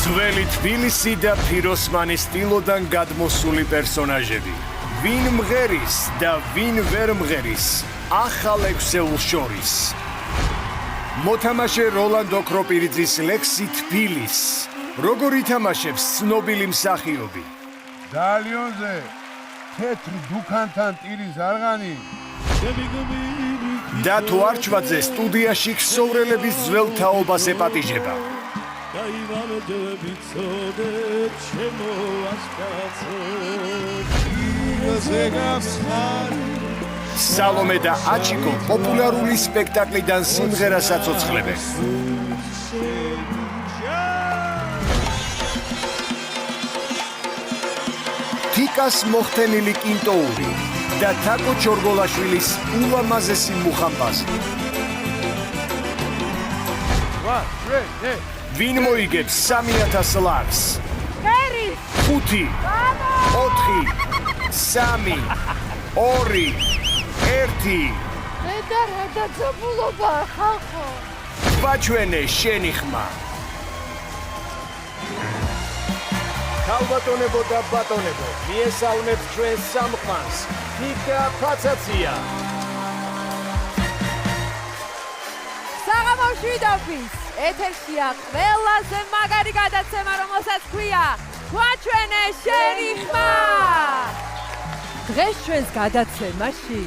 ძველი თბილისი და ფიროსმანის სტილოდან გადმოსული პერსონაჟები. ვინ მღერის და ვინ ვერ მღერის ახალ ექვსეულს შორის. მოთამაშე როლანდო კროპირიძის ლექსი თბილის. როგორ ითამაშებს ცნობილი მსახიობი. დალიონზე თეთრ დუქანთან ტირის არღანი. დათო არჩვაძე სტუდიაში ქსოვრელების ძველ თაობას ეპატიჟება. სალომე და აჩიკო პოპულარული სპექტაკლიდან სიმღერას აცოცხლებენ. თიკას მოხდენილი კინტოური და თაკო ჩორგოლაშვილის ულამაზესი მუხამბაზი. ვინ მოიგებს 3000 ლარს? ხერი 5 4 3 2 1 და რადაცობულობა ხალხო ბაჩვენე შენი ხმა. ქალბატონებო და ბატონებო, მიესალმებთ ჩვენ სამხმანს. თიკა ფაცაცია. საღამოში დაფის ეთერშია ყველაზე მაგარი გადაცემა, რომელსაც ქვია გვაჩვენე შენი ხმა. დღეს ჩვენს გადაცემაში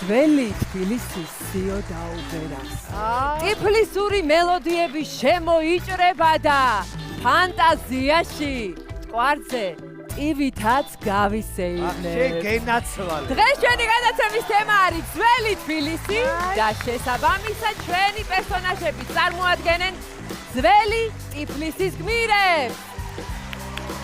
ძველი თბილისის სიო დაუბერას. ტიფლისური მელოდიები შემოიჭრება და ფანტაზიაში მტკვარზე ტივითაც გავისეირნებ. გენაცვალე. დღეს ჩვენი გადაცემის თემა არის ძველი თბილისი და შესაბამისად ჩვენი პერსონაჟები წარმოადგენენ ძველი ტიფლისის გმირებს.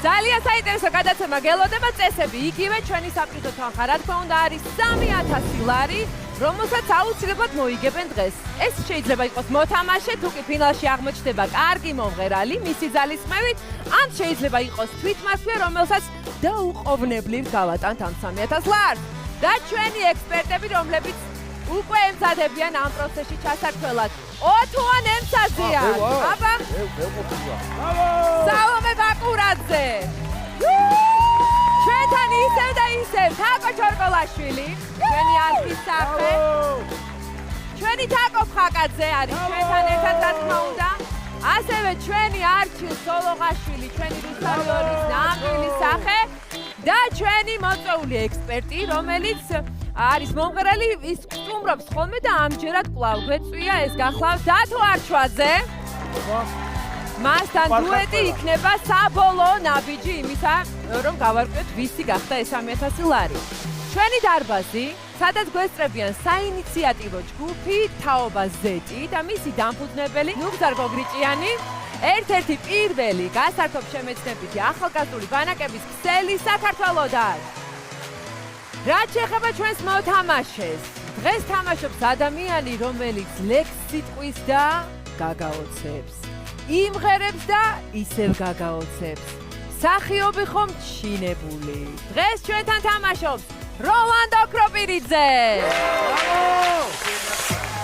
ძალიან საინტერესო გადაცემა გელოდება. წესები იგივე, ჩვენი საპრიზო თანხა რა თქმა უნდა არის 3000 ლარი, რომელსაც აუცილებლად მოიგებენ დღეს. ეს შეიძლება იყოს მოთამაშე, თუ კი ფინალში აღმოჩნდება კარგი მომღერალი მისი ძალისხმევით, ან შეიძლება იყოს თვითმარქვია, რომელსაც დაუყოვნებლივ გავატანთ ამ 3000 ლარს. და ჩვენი ექსპერტები, რომლებიც უკვე ემზადებიან ამ პროცესში ჩასართველად. ოთუან ემსაზია. აბა. სალომე ბაკურაძე. ჩვენთან ისევ და ისევ თაკო ჩორგოლაშვილი, ჩვენი არქის სახე. ჩვენი თაკო ფხაკაძე არის ჩვენთან ერთად რა თქმა უნდა. ასევე ჩვენი არჩილ სოლოღაშვილი, ჩვენი რუსთავიორის ნამდვილი სახე და ჩვენი მოწვეული ექსპერტი, რომელიც არის მომღერალი, ის სტუმრობს ხოლმე და ამჯერად კვლავ გვეწვია, ეს გახლავს დათო არჩვაძე. მასთან დუეტი იქნება საბოლოო ნაბიჯი იმისა, რომ გავარკვიოთ ვისი გახდა ეს 3000 ლარი. ჩვენი დარბაზი, სადაც გვესწრებიან საინიციატივო ჯგუფი თაობა ზეტი და მისი დამფუძნებელი ნუგზარ გოგრიჭიანი, ერთ-ერთი პირველი გასართობ-შემეცნებითი ახალგაზრდული ბანაკების ქსელი საქართველოდან. რაც შეეხება ჩვენს მოთამაშეს, დღეს თამაშობს ადამიანი, რომელიც ლექს სიტყვის და გაგაოცებს. იმღერებს და ისევ გაგაოცებს. მსახიობი ხომ ჩინებული. დღეს ჩვენთან თამაშობს როლანდო კროპირიძე.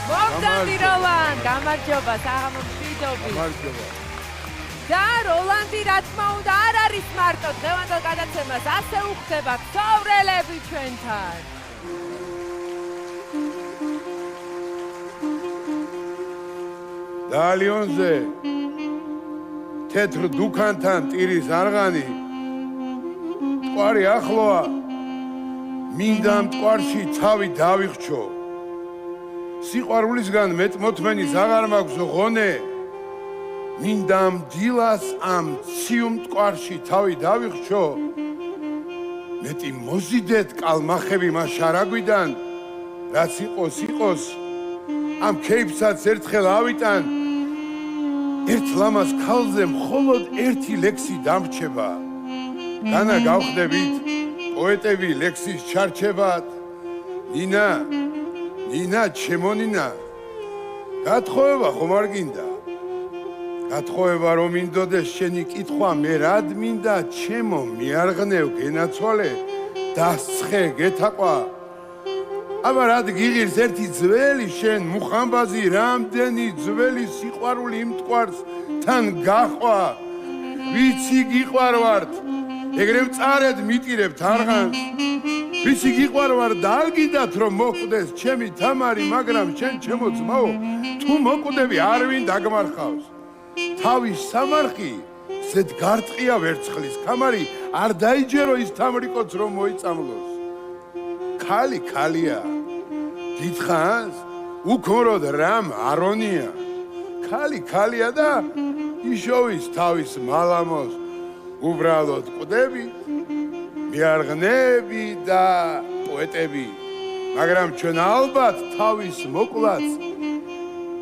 მოგდამდი როლანდ, გამარჯობა, საღამომშვიდობი. გამარჯობა. და როლანდი რა თქმა უნდა არ არის მარტო დღევანდელ გადაცემას, ასე უხდება ქსოვრელები ჩვენთან. დალიონზე თეთრ დუქანთან ტირის არღანი. მტკვარი ახლოა, მინდა მტკვარში თავი დავიხჩო. სიყვარულისგან მეტმოთმენის აღარ მაქვს ღონე. მინდა მდილას ამ ციუ მტკვარში თავი დავიხჩო. მეტი მოზიდეთ კალმახები მას შარაგვიდან, რაც იყოს იყოს, ამ ქეიფსაც ერთხელ ავიტან. ერთ ლამას ქალზე მხოლოდ ერთი ლექსი დამრჩება. განა გავხდებით პოეტები ლექსის ჩარჩებად. ნინა, ჩემო ნინა, გათხოვება ხომ არ გინდა? გათხოვება რომ მინდოდეს შენი კითხვა, მე რად მინდა, ჩემო მიარღნევ გენაცვალე, დასცხე გეთაყვა. აბა რად გიღირს ერთი ძველი შენ მუხამბაზი, რამდენი ძველი სიყვარული იმ მტკვარს თან გაყვა. ვიცი გიყვარვართ ეგრე მწარედ მიტირებთ არღანს ვიცი გიყვარვარ და არ გინდათ რომ მოკვდეს ჩემი თამარი მაგრამ შენ ჩემო ძმაო თუ მოკვდები არ ვინ დაგმარხავს თავის სამარხი ზედ გარტყია ვერცხლის კამარი არ დაიჯერო ის თამრიკოც რომ მოიწამლოს ქალი ქალია დიდხანს უქოროდ რამ არონია ქალი ქალია და იშოვის თავის მალამოს უბრალოდ კვდები მიარღნები და პოეტები მაგრამ ჩვენ ალბათ თავის მოკლაც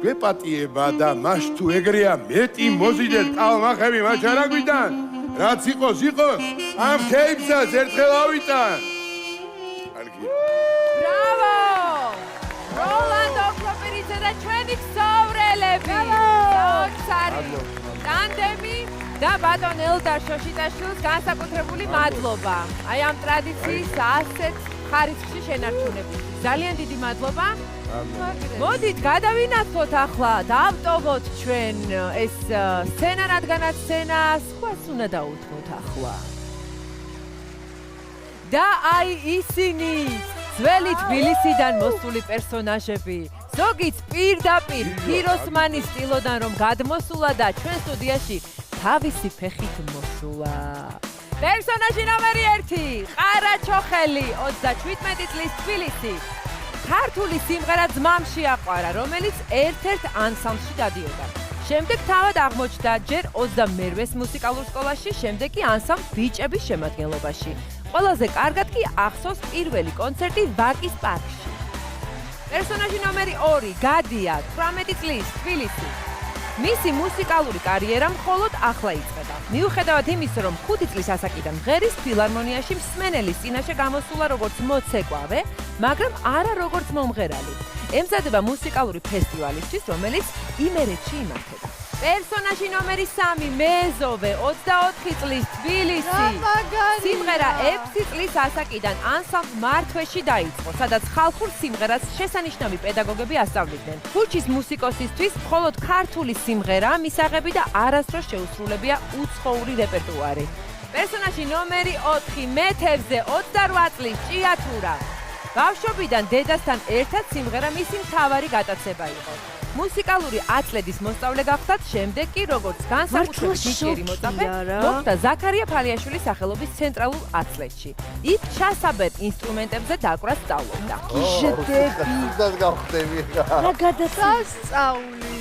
გვეპატიება და მას თუ ეგრეა მეტი მოზიდეთ კალმახები მათ არა გვიდან რაც იყოს იყოს ამ ქეიფსაც ერთხელ ავიტან ბრავო როლანდ ოქროპირიძე და ჩვენი ქსოვრელები ტანდემი და ბატონ ელდარ შოშიტაშვილს განსაკუთრებული მადლობა აი ამ ტრადიციის ასეთ ხარისხში შენარჩუნებით ძალიან დიდი მადლობა მოდით გადავინაცვლოთ ახლა დავტოვოთ ჩვენ ეს სცენა რადგანაც სცენას სხვას უნდა დაუთმოთ ახლა და აი ისინი ძველი თბილისიდან მოსული პერსონაჟები ზოგიც პირდაპირ ფიროსმანის სტილოდან რომ გადმოსულა და ჩვენ სტუდიაში თავისი ფეხით მოსულა პერსონაჟი ნომერი 1 ყარა ჩოხელი 37 წლის თბილისი ქართული სიმღერა ძმამ შეაყვარა რომელიც ერთ-ერთ ანსამბლში დადიოდა შემდეგ თავად აღმოჩნდა ჯერ 22-ს მუსიკალურ სკოლაში შემდეგ კი ანსამბლ ბიჭების შემადგენლობაში ყველაზე კარგად კი ახსოვს პირველი კონცერტი ვაკის პარკში პერსონაჟი ნომერი 2 გადია 18 წლის თბილისი მისი მუსიკალური კარიერა მხოლოდ ახლა იწყება. მიუხედავად იმისა, რომ 5 წლის ასაკიდან მღერის ფილარმონიაში მსმენელის წინაშე გამოსულა როგორც მოცეკვავე, მაგრამ არა როგორც მომღერალი. ემზადება მუსიკალური ფესტივალისთვის, რომელიც იმერეთში იმართება. პერსონაჟი ნომერი 3 მეზოვე 24 წლის თბილისი. სიმღერა 6 წლის ასაკიდან ანსამბლ მართვეში დაიწყო, სადაც ხალხურ სიმღერას შესანიშნავი პედაგოგები ასწავლიდნენ. ქუჩის მუსიკოსისთვის მხოლოდ ქართული სიმღერა მისაღები და არასდროს შეუსრულებია უცხოური რეპერტუარი. პერსონაჟი ნომერი 4 მეთევზე 28 წლის ჭიათურა. ბავშვობიდან დედასთან ერთად სიმღერა მისი მთავარი გატაცება იყო. მუსიკალური აწლედის მოსწავლე გახდა, შემდეგ კი როგორც განსაკუთრებული DJ-ი მოწაფე, მოხვდა ზაქარია ფალიაშვილის სახელობის ცენტრალურ აწლედში. იქ ჩასაბერ ინსტრუმენტებზე დაკვრას სწავლობდა.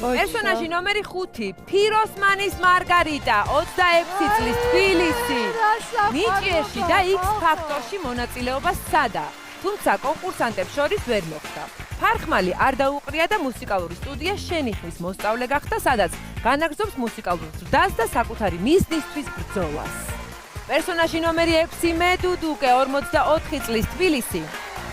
პერსონაჟი ნომერი 5 ფიროსმანის მარგარიტა 26 წლის თბილისი. ნიჭიერში და X-ფაქტორში მონაწილეობა სცადა. თუმცა კონკურსანტებს შორის ვერ მოხვდა. ფარხმალი არ დაუყრია და მუსიკალური სტუდია შენიხმის მოსწავლე გახდა, სადაც განაგრძობს მუსიკალურ ზრდას და საკუთარი მიზნისთვის ბრძოლას. პერსონაჟი ნომერი 6 მედუდუკე 44 წლის თბილისი.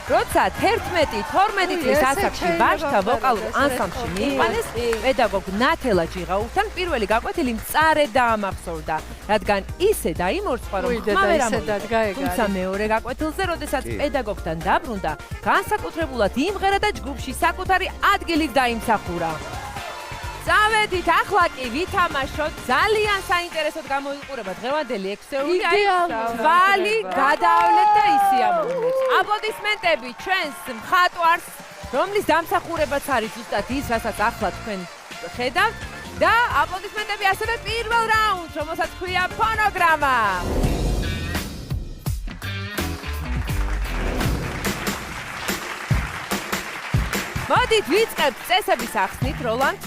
როცა 11-12 წლის ასაკში ბაჟთა ვოკალურ ანსამბლში მიიყვანეს, პედაგოგ ნათელა ჯიღაურთან პირველი გაკვეთილი მწარედ დაამახსოვრდა, რადგან ისე დაიმორცხვა, რომ ხმა ვერ ამოიღო. თუმცა მეორე გაკვეთილზე, როდესაც პედაგოგთან დაბრუნდა, განსაკუთრებულად იმღერა და ჯგუფში საკუთარი ადგილით დაიმსახურა. წავედით ახლა კი ვითამაშოთ ძალიან საინტერესოდ გამოიყურება დღევანდელი ექსეული აი ვალი გადავლეთ და ისიამოვნეთ. აპლოდისმენტები ჩვენს მხატვარს, რომლის დამსახურებაც არის ზუსტად ის, რასაც ახლა თქვენ ხედავთ და აპლოდისმენტები ასევე პირველ რაუნდს, რომელსაც ქვია ფონოგრამა. მოდით ვიწყებთ წესების ახსნით, როლანდ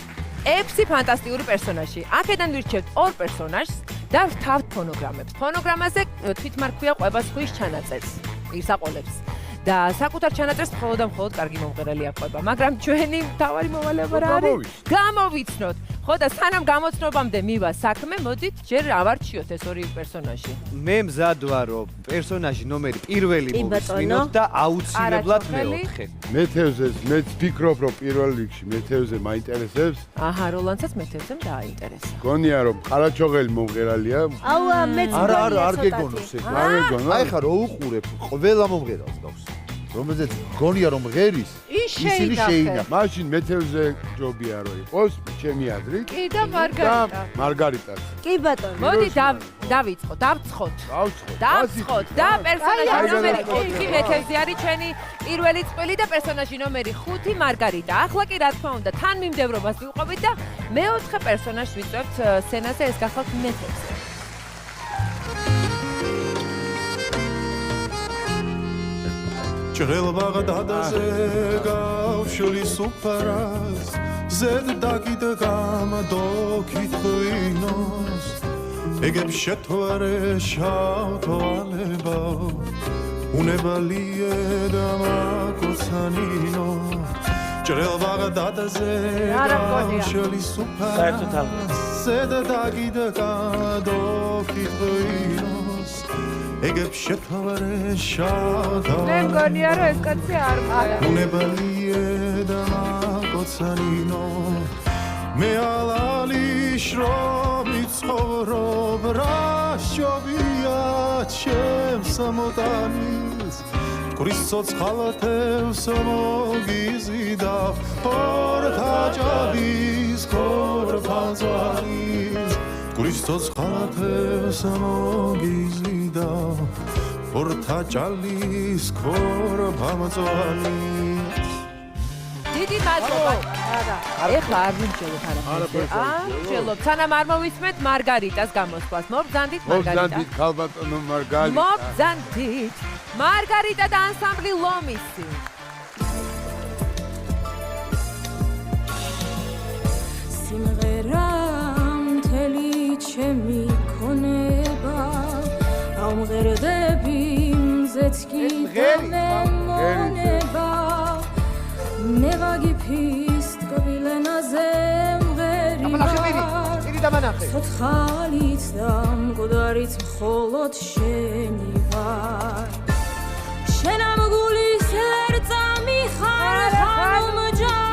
6 ფანტასტიკური პერსონაჟი. აქედან ვირჩევთ 2 პერსონაჟს და ვთავთ ფონოგრამებს. ფონოგრამაზე თვითმარქვია ყვებას ხვის ჩანაწერს, პირსაყოლებს. და საკუთარ ჩანაწერს მხოლოდ და მხოლოდ კარგი მომღერალი აყვება, მაგრამ ჩვენი მთავარი მოვალეობა რა არის? გამოვიცნოთ. ხო და სანამ გამოცნობამდე მივა საქმე, მოდით ჯერ ავარჩიოთ ეს 2 პერსონაჟი. მე მზად ვარ, რომ პერსონაჟი ნომერი პირველი მოვიცინოთ და აუცილებლად მეოთხე. მეთევზეს მეც ვფიქრობ, რომ პირველ რიგში მეთევზე მაინტერესებს. აჰა, როლანდსაც მეთევზემ დააინტერესა. გონია რომ ყარაჩოღელი მომღერალია. აუა მეც არა არ გეგონოს ეგ. არ გეგონა? აი ხა რო უყურებ, ყველა მომღერალს გავს. რომელზეც გონია რომ ღერის ისინი შეინახავენ. მაშინ მეთევზე ჯობია რომ იყოს ჩემი აზრით. კი და მარგარიტა. მარგარიტას. კი ბატონო. მოდი დავიწყოთ, დავცხოთ. დავცხოთ და პერსონაჟი ნომერი 4 მეთევზე არის ჩვენი პირველი წყვილი და პერსონაჟი ნომერი 5 მარგარიტა. ახლა კი რა თქმა უნდა თანმიმდევრობას ვიყვებით და მეოთხე პერსონაჟს ვიწვევთ სცენაზე, ეს გახლავთ მეთევზე. ჭრელბაღდადაზე გავშლის უფარას ზედ დაგიდ გამდო კითხვინოს ეგებ შეთვარე შავთვალება უნებალიე და მაგოცანინო ჭრელბაღდადაზე გავშლის უფარას ზედ დაგიდ გამდო კითხვინოს ეგებ შეთვარე შავთვალება მე მგონია რომ ეს კაცი არ მყარა უნებალიე და მაგოცანინო მე ალალის რომ იცხოვრობ რა შობია ჩემს მოტანის გრის ცოცხალათევს მოგიზიდა ორთაჭალის ქორფანძანის გრის ცოცხალათევს მოგიზიდა ორთაჭალის ქორფანძანის დიდი მადლობა. ეხლა არ ვიმჯელოთ არაფერს. ვიმჯელოთ. სანამ არ მოვისმენთ მარგარიტას გამოსვლას. მობრძანდით მარგარიტა. მობრძანდით ქალბატონო მარგარიტა. მობრძანდით. მარგარიტა და ანსამბლი ლომისი. სიმღერა მთელი ჩემი ქონება ამღერდები მზეც კი დამემონება მე ვაგიფის ტკბილენაზე მღერიბარ ცოცხალიც და მკვდარიც მხოლოდ შენი ვარ შენ ამ გულის ლერწამი ხარ ხანუმჯარ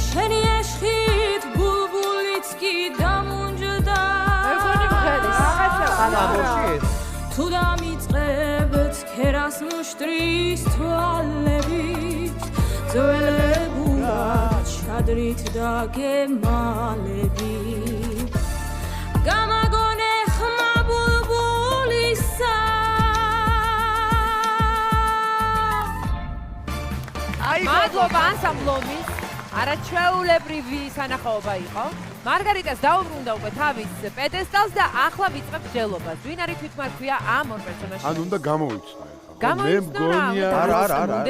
შენი ეშხით ბულბულიც კი დამუნჯდა თუ დამიწყებთ ქერას მუშტრის თვალებით ძველებურად ჩადრით და გემალებით გამაგონე ხმა ბულბულისა მადლობა ანსამბლომის არაჩვეულებრივი სანახაობა იყო. მარგარიტას დაუბრუნდა უკვე თავის პედესტალს და ახლა ვიწყებთ ჯელობას. ვინ არის თვითმარქვია ამ ორ პერსონაჟს? ან უნდა გამოიცნო ეხლა. მე მგონია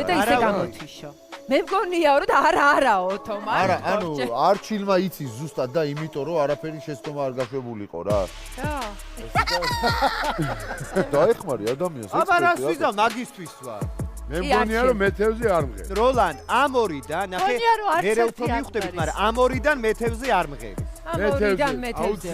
და ისე გამოთიშო. მე მგონია რომ არაო თომა. არა, ანუ არჩილმა იცის ზუსტად და იმიტომ რომ არაფერი შეცდომა არ გაშვებულიყო რა. დაეხმარი ადამიანს. აბა რას ვიზამ მაგისტვის ვარ. მე მგონია რომ მეთევზე არ მღერის. როლანდ, ამ ორიდან ნახე მერე უფრო მივხვდებით, მაგრამ ამ ორიდან მეთევზე არ მღერის. ამორიდან მეთევზე.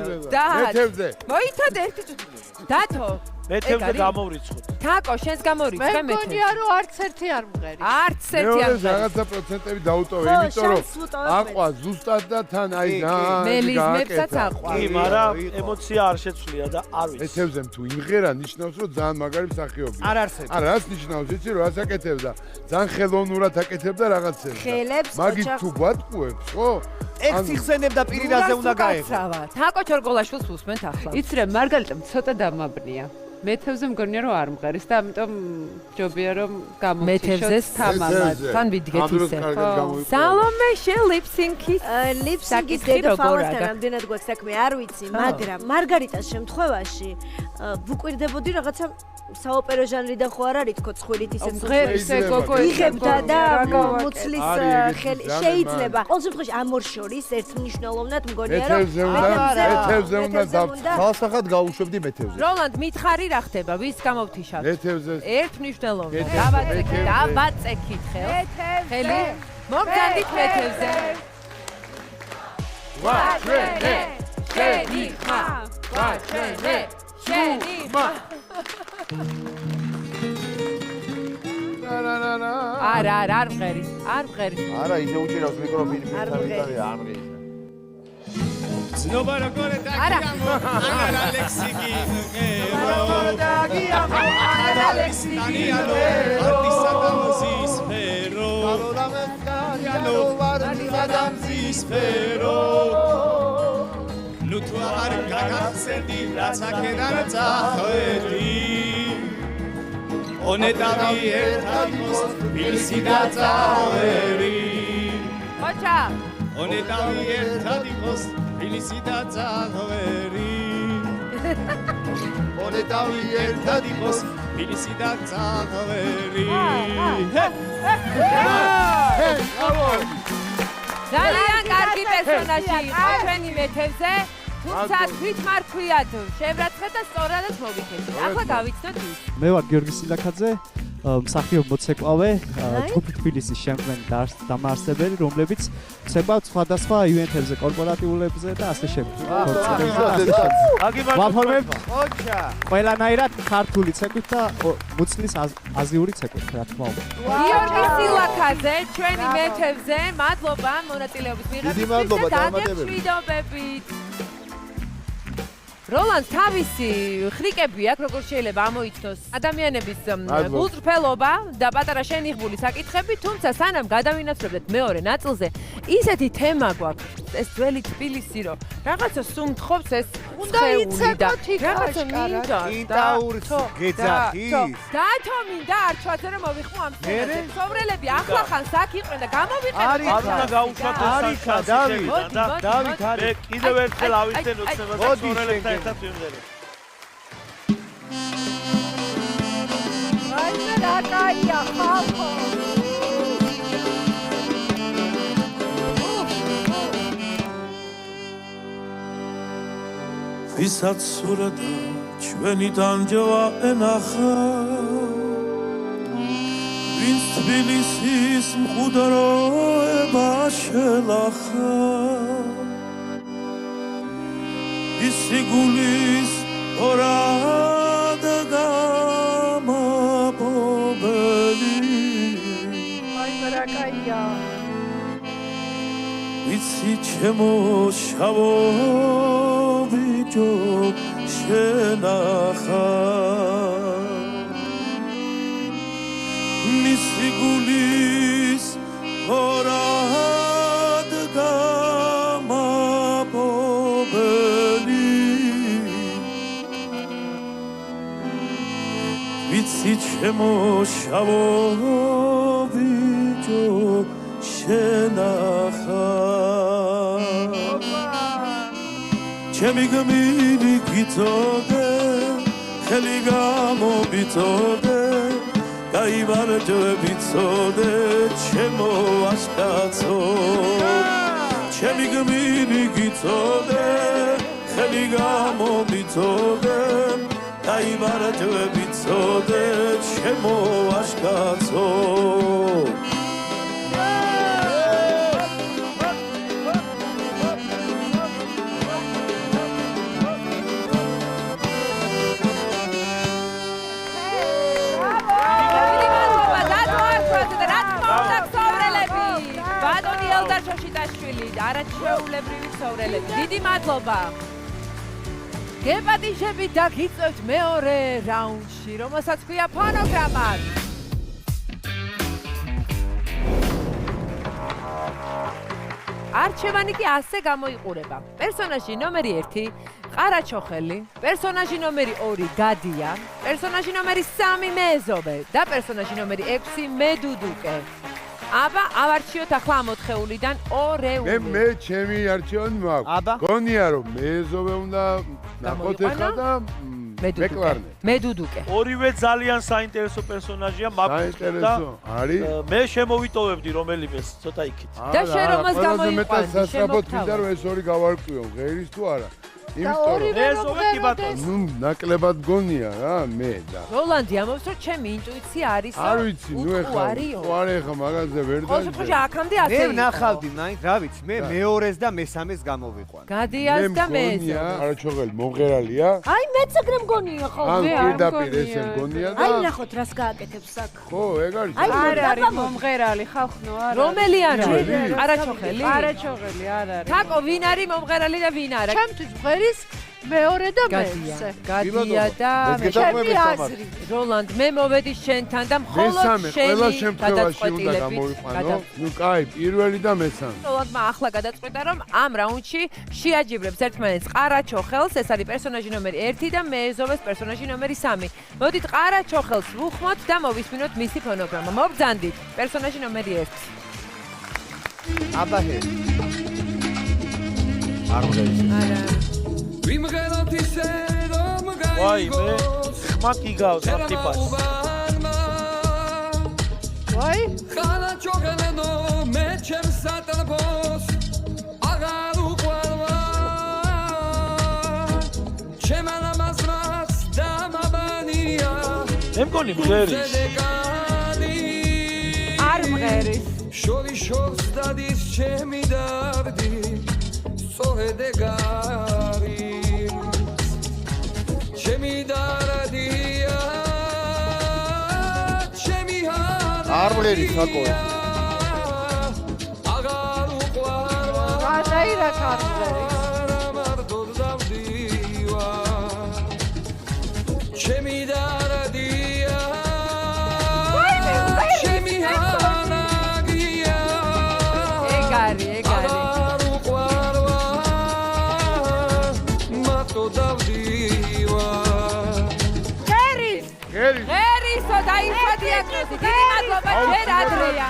მეთევზე. მოიცადე ერთი წუთი. დათო მეთევზე გამოვრიცხოთ. თაკო, შენს გამორიცხე მეთევზე. მე მგონია რომ არც ერთი არ მღერის. არც ერთი არ მღერის. რაღაცა პროცენტები დაუტოვე, იმიტომ რომ აყვა ზუსტად და თან აი მელიზმებსაც აყვა. კი, მაგრამ ემოცია არ შეცვლია და არ ვიცი. მეთევზე თუ იმღერა ნიშნავს რომ ძალიან მაგარი მსახიობია. არ არსებობს. არა, რას ნიშნავს, იცი რომ რას აკეთებდა? ძალიან ხელოვნურად აკეთებდა რაღაცებს. ხელებს მაგით თუ გვატყუებს, ხო? ეგ სიხსენებდა პირიდაზე უნდა გაეღო. თაკო ჩორგოლაშვილს უსმენთ ახლა. იცი რა, მარგარიტამ ცოტა დამაბნია. მეთევზე მგონია რომ არ მღერის და ამიტომ ჯობია რომ გამოვთიშოთ თამამად. თან ვიდგეთ ისე. სალომე შენ ლიფსინკის ლიფსინკის დედოფალთან რამდენად გვაქვს საქმე არ ვიცი, მაგრამ მარგარიტას შემთხვევაში ვუკვირდებოდი რაღაცა საოპერო ჟანრიდან ხო არ არის თქო ცხვირით ისე ისე გოგო იღებდა და მუცლის ხელი შეიძლება. ყოველ შემთხვევაში ამ ორ შორის ერთმნიშვნელოვნად მგონია რომ მეთევზე უნდა ხალხად გაუშვებდი მეთევზე. როლანდ მითხარი რა ხდება? ვის გამოვთიშავთ? მეთევზე. ერთმნიშვნელოვნად. დავაწექით ხელს. ხელი მოგდანდით მეთევზე. ვაჩვენე შენი ხმა. ვაჩვენე შენი ხმა. არა, არ მღერის. არა, ისე უჭირავს მიკროფონი ფირფიტარი არ მღერის. ნუ თუ არ გაგახსენდი რაც აქედან წახვედი ონეტავი ერთად მოს თბილისი და წავერი ხოჩა ონეტავი ერთად იყოს თბილისი და წავერი ონეტავი ერთად იყოს თბილისი და წავერი ძალიან კარგი პერსონაჟი იყო ჩვენი მეთევზე, თუმცა თვითმარქვიად შევრაცხეთ და სწორადაც მოგიქეთ. ახლა გავიცნოთ ის. მე ვარ გიორგი სილაქაძე, მსახიობ მოცეკვავე, ჯგუფ თბილისის შემქმნელი დამაარსებელი, რომლებიც ცებავთ სხვადასხვა ივენთებზე, კორპორატიულებზე და ასე შემდეგ. ვაფორმებთ ყველანაირად ქართული ცეკვით და მუცლის აზიური ცეკვით, რა თქმა უნდა. გიორგი სილაქაძე, ჩვენი მეთევზე, მადლობა მონაწილეობის მიღებისთვის და დაგემშვიდობებით. როლანდ თავისი ხრიკები აქვს, როგორ შეიძლება ამოიცნოს ადამიანების გულწრფელობა და პატარა შენიღბული საკითხები, თუმცა სანამ გადავინაცვლებთ მეორე ნაწილზე, ისეთი თემა გვაქვს, ეს ძველი თბილისი, რომ რაღაცა სუმთხოვს ეს სხეული და რაღაცა მინდა. ინტაურს გეძახი? დათო მინდა არჩვაძე რომ მოვიხმო ამ სცენაზე. მცხოვრელები ახლახანს აქ იყვნენ და გამოვიყენეთ. არ უნდა გაუშვათ ეს შანსი. დავით, მე კიდევ ერთხელ ავიცენ უცნობას მცხოვრელებთან ერთად ვიმღერებ. აი რა კაია ხალხო. ვისაც სურდა ჩვენი დამჯვა ენახა ვინც თბილისის მყუდროება შელახა ისი გულის ორად გამაპობელი აი რა კაია ვიცი ჩემო შავო ბიჭო შენახა მისი გულის ორად გამაპობელი ვიცი ჩემო შავო ბიჭო შენახა ჩემი გმირი გიწოდე ხელი გამომიწოდე გაიმარჯვე ვიცოდე ჩემო აშკაცო ჩემი გმირი გიწოდე ხელი გამომიწოდე გაიმარჯვე ვიცოდე ჩემო აშკაცო არაჩვეულებრივი ცხოვრელები. დიდი მადლობა. გეპატიჟებით და გიწევთ მეორე რაუნდში, რომელსაც ქვია ფონოგრამა. არჩევანი კი ასე გამოიყურება. პერსონაჟი ნომერი 1 ყარაჩოხელი, პერსონაჟი ნომერი 2 გადია, პერსონაჟი ნომერი 3 მეზობე და პერსონაჟი ნომერი 6 მედუდუკე. აბა ავარჩიოთ ახლა ამ 4-ულიდან ორეული. მე ჩემი არჩევანი მაქვს. გონია რომ მეზობე უნდა ნახოთ ეხლა და მეკლარნე. მედუდუკე. ორივე ძალიან საინტერესო პერსონაჟია, მაგრამ არის. მე შემოვიტოვებდი რომელიმეს ცოტა იქით. და შენ რომელს გამოიყვანდი? მეტად სასწრაფოდ მინდა რომ ეს ორი გავარკვიო, ღერის თუ არა. მეზობე კი ბატონო. ნუ ნაკლებად გონია რა მე და. როლანდი ამბობს რომ ჩემი ინტუიცია არის არ ვიცი, ნუ ეხლა მაგაზე ვერ დაიწყო. ხო, აქამდე ასე მე იყო. ვნახავდი მაინც, რა ვიცი, მე მეორეს და მესამეს გამოვიყვან. გადიას და მეზობე. არაჩოღელი მომღერალია. აი მეც ეგრე მგონია ხო? ან პირდაპირ ესე მგონია და აი ნახოთ რას გააკეთებს აქ. ხო, ეგ არის. არ არის მომღერალი ხალხნო არა. რომელი არა? ყარაჩოხელი? ყარაჩოღელი არ არის. თაკო ვინ არის მომღერალი და ვინ არა? ჩემთვის მღერის მეორე და მესამე. გადია და ჩემი აზრი. როლანდ, მე მოვედი შენთან და მხოლოდ შენი გადაწყვეტილებით. ნუ კაი, პირველი და მესამე. როლანდმა ახლა გადაწყვიტა რომ ამ რაუნდში შეაჯიბრებს ერთმანეთს ყარაჩოხელს, ეს არის პერსონაჟი ნომერი 1 და მეზოვეს პერსონაჟი ნომერი 3. მოდით ყარაჩოხელს ვუხმოთ და მოვისმინოთ მისი ფონოგრამა. მობრძანდით პერსონაჟი ნომერი 1. აბაჰე. არ მღერის. არა. ვიმღეროთ ისე რომ ვაი მე ხმა კიგავს აფტიპას. ვაი ყარაჩოღელენო მე ჩემს სატელეფონს აღარ უყვარვა ჩემალამაზრას დამაბანია მე მგონი მღერის. არ მღერის. შორი შორს დადის ჩემი დარდი სწორედ ეგ არის ჩემი დარდია ჩემი არ მღერის თაკო აღარ უყვარვა გადაირა არ მღერის მარტოდ დავდივა ჩემი დარდია ჩემი ანაგია ეგ არის ღერისო დაიფადიაკროსი დიდი მადლობა ჯერ ადრეა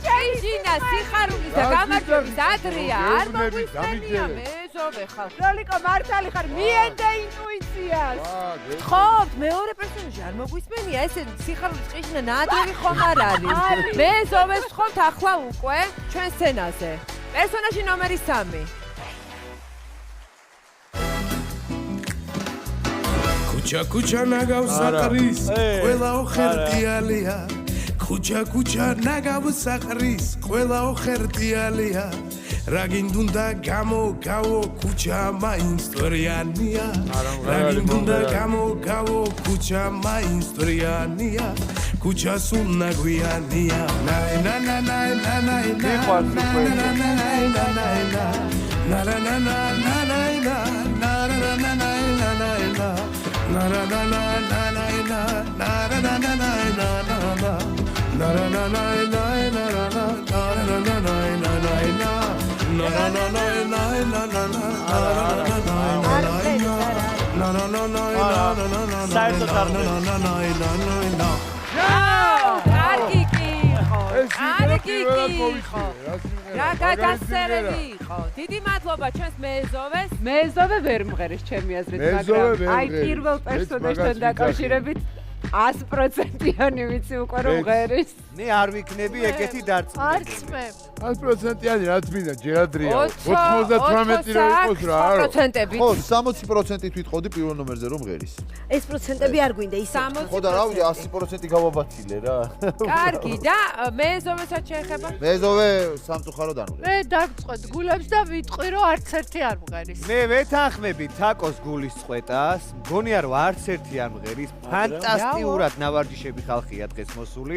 ჯერ იჟინა სიხარულის და გამარჯვების ადრეა არ მოგვისმენია მეზობე ხარ როლიკო მართალი ხარ მიენდე ინტუიციას ხობთ მეორე პერსონაჟი არ მოგვისმენია ესე სიხარულის ყიჟინა ნაადრევი ხომ არ არის მეზობეს ხობთ ახლა უკვე ჩვენ სცენაზე პერსონაჟი ნომერი 3 Kucha kucha nagavs aqris qvela oxertialia Kucha kucha nagavs aqris qvela oxertialia Ragindunda gamo gavo kucha mainstoriania Ragindunda gamo gavo kucha mainstoriania Kucha sunna guiania na na na na na na na na na na Na na na na na na na na na na na na na na na na na რა გადასერები იყო. დიდი მადლობა ჩვენს მეზოვეს. მეზოვე ვერ მღერის ჩემი აზრით, მაგრამ აი პირველ პერსონაჟთან დაკავშირებით 100%-იანი ვიცი უკვე რომ მღერის. მე არ ვიქნები ეგეთი დარწმუნებული. არც მე. 100%-იანი რაც მინდა ჯერადრია 98 რო იყოს რა არა 100%-ები ხო 60%-ით ვიტყოდი პირველ ნომერზე რომ მღერის ეს პროცენტები არ გვინდა ისე ხო და რა ვიცი 100% გავაბათილე რა კარგი და მეზოვესაც შეეხება მეზოვე სამწუხაროდ არ მღერის მე დაგწყვეტ გულებს და ვიტყვი რომ არც ერთი არ მღერის მე ვეთანხმები თაკოს გულის წყვეტას მგონია რომ არც ერთი არ მღერის ფანტასტიკურად ნავარჯიშები ხალხია დღეს მოსული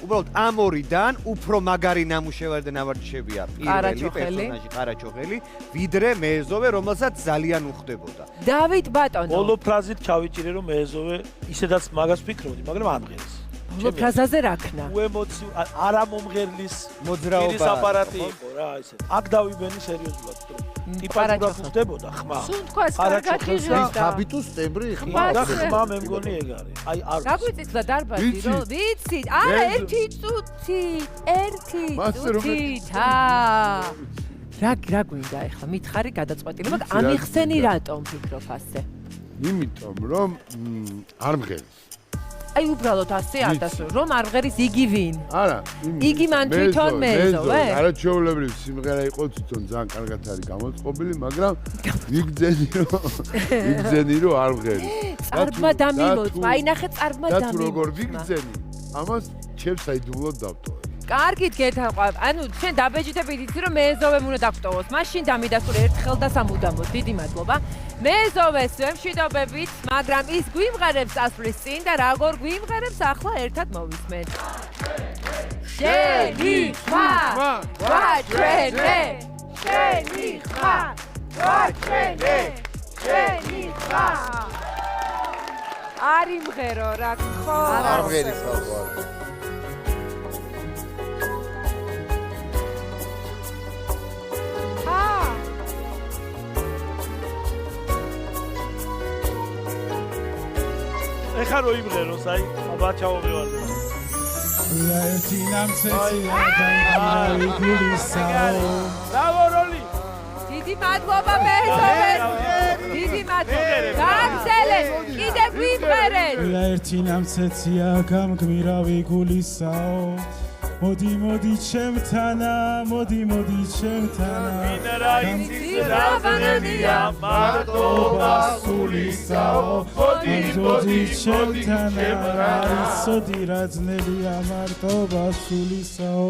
უბრალოდ ამ ორიდან უფრო მაგარი ნამუშევარი და ნავარჯიშებია პირველი პერსონაჟი ყარაჩოხელი ვიდრე მეზოვე რომელსაც ძალიან უხდებოდა დავით ბატონო ბოლო ფრაზით ჩავიჭირე რომ მეზოვე ისედაც მაგას ფიქრობდი მაგრამ არ მღერის ბოლო ფრაზაზე რა ქნა უემოციო არა მომღერლის მოძრაობა აპარატი იყო რა ისე აქ დავიბენი სერიოზულად ტიპაჟურად ხდებოდა ხმა სულ თქვა კარგად იღებს და ჰაბიტუს ტემბრი ხმა და ხმა მე მგონი ეგ არის აი არ გაგვიწიწდა დარბაზი რომ ვიცით არა ერთი წუთი რა გვინდა ახლა მითხარი გადაწყვეტილება ამიხსენი რატომ ფიქრობ ასე იმიტომ რომ არ მღერის აი უბრალოდ 100,000 რომ არ მღერის იგი ვინ? არა, იგი მან თვითონ მეზოვე? არაჩვეულებრივი სიმღერა იყო თვითონ ძალიან კარგად არის გამოწყობილი, მაგრამ ვიგძენი რომ არ მღერის. წარბმა დამიმოწმა, აი ნახე წარბმა და თუ დამიმოწმა. როგორ ვიგძენი, ამას ჩემს საიდუმლოდ დავტოვე. კარგით გეთაყვავ. ანუ შენ დაბეჭდებით იცი რომ მეზოვემ უნდა დაგტოვოს. მაშინ დამიდასტურ ერთხელ და სამუდამოდ. დიდი მადლობა. მეზოვეს ვემშვიდობებით, მაგრამ ის გვიმღერებს წასვლის წინ და როგორ გვიმღერებს ახლა ერთად მოვისმენთ. შენი ხმა, გვაჩვენე. შენი ხმა, გვაჩვენე. შენი ხმა. არ იმღერო რა ხო? არ მღერის ხალხო. ეხა რო იმღეროს, აი, აბა ჩავღივარდე. ერთი ნამცეცია და გულისაო. ბრავო როლი. დიდი მადლობა მეზოვეს. დიდი მადლობა. გაგზელეთ, კიდე გვიმღერეთ. ერთი ნამცეცია გამგმირავი გულისაო. მოდი მოდი ჩემთანა, მოდი მოდი ჩემთანა. მინერა იცის რაბანებია მარტობა სულისაო. მოდი მოდი ჩემთანა, სოდი რაძნელია მარტობა სულისაო.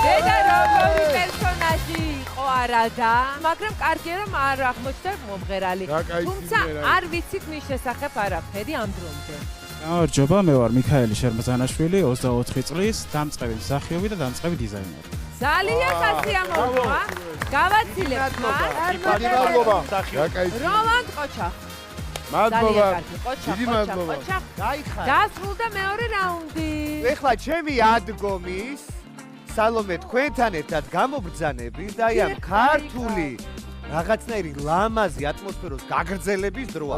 დედა როგორი პერსონაჟი იყო არადა, მაგრამ კარგია რომ არ აღმოჩნდა მომღერალი. თუმცა არ ვიცით მის შესახებ არაფერი ამ დრომდე. გამარჯობა, მე ვარ მიქაელი შერმაზანაშვილი, 24 წლის, დამწყები მსახიობი და დამწყები დიზაინერი. ძალიან სასიამოვნოა. გავაცილებთ მას. მადლობა. როლანდ ყოჩა. მადლობა. დიდი მადლობა. გაიხარე. დასრულდა მეორე რაუნდი. ეხლა ჩემი ადგომის სალომე თქვენთან ერთად გამობრძანების და აი ამ ქართული რაღაცნაირი ლამაზი ატმოსფეროს გაგრძელების დროა.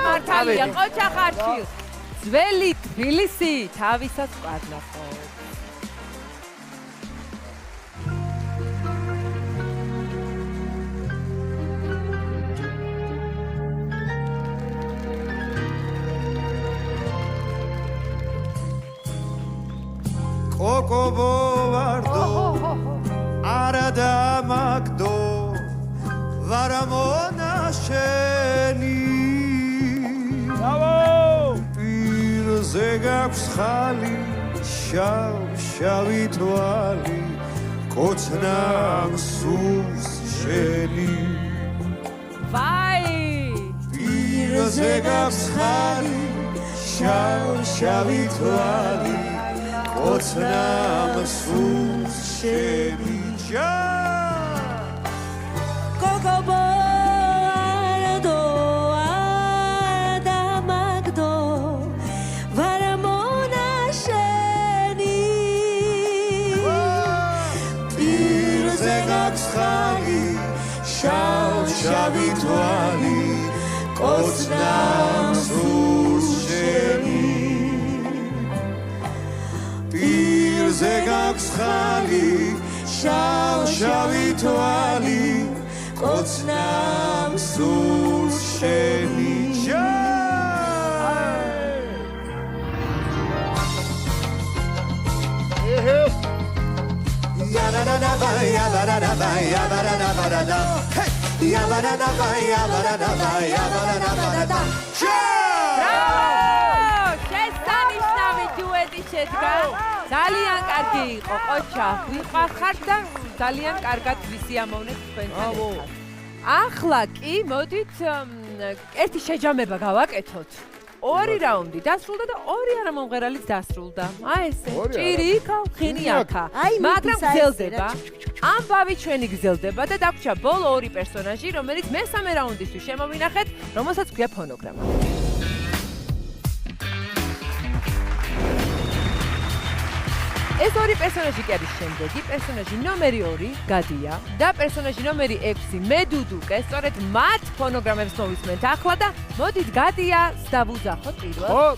მართალია, ყოჩა ხარჩი. ძველი თბილისი თავისას ყვარნახობს. კოკობო ვარდო არადა მაგდო ვარამონა შენი პირზე გაქვს ხალი შავი თვალი კოცნა მსურს შენი ვაი პირზე გაქვს ხალი შავი თვალი კოცნა მსურს შენი კოკობო არადო არადა მაგდო ვარამონა შენი პირზე გაქვს ხალი შავი თვალი კოცნა მსურს შენი პირზე გაქვს ხალი შავი თვალი კოცნა მსურს შენი შესანიშნავი დუეტი შედგა. ძალიან კარგი იყო, ყოჩა. ვიყახართ და ძალიან კარგად ვისიამოვნეთ თქვენთან ერთად. ახლა კი მოდით ერთი შეჯამება გავაკეთოთ. ორი რაუნდი დასრულდა და ორი არამომღერალიც დასრულდა. აი ესე, ჭირი იქა, ხინი აქა. მაგრამ გრძელდება. ამბავი ჩვენი გრძელდება და დაგვრჩა ბოლო ორი პერსონაჟი, რომელიც მესამე რაუნდისთვის შემოვინახეთ, რომელსაც ქვია ფონოგრამა. ეს ორი პერსონაჟი კი არის შემდეგი. პერსონაჟი ნომერი 2 გადია და პერსონაჟი ნომერი 6 მედუდუკე. სწორედ მათ ფონოგრამებს მოვისმენთ ახლა და მოდით გადია დავუძახოთ პირველ.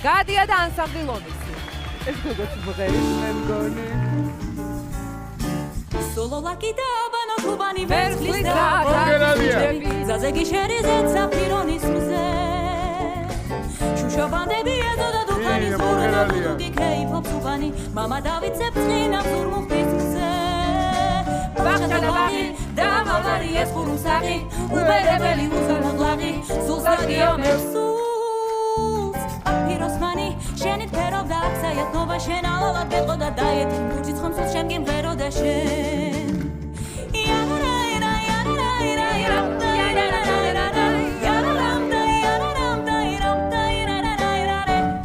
გადია და ანსამბლი ლომისი. ეს გოგოც მღერის მე მგონი. სოლოლაკი და აბანო კლუბანი ვერცხლის და გერალია ზაზეგი შერიზეთ საფირონის მზე შუშობანდები მომღერალია. გიქეიფობს უბანი მამა დავიცებ წინა ზურმუხტის მზე ბაღდა და ბაღი და მამარი ეს ხურუმსაღი უბერებელი უზარმაღლაღი სულს დაგიომებს სულს აფიროსმანი შენი ფერობდა აქცაიათ ნობა შენ ალალად გეყო და დაიეთ გუჩი ცხომსულს შენ გიმღერო და შენ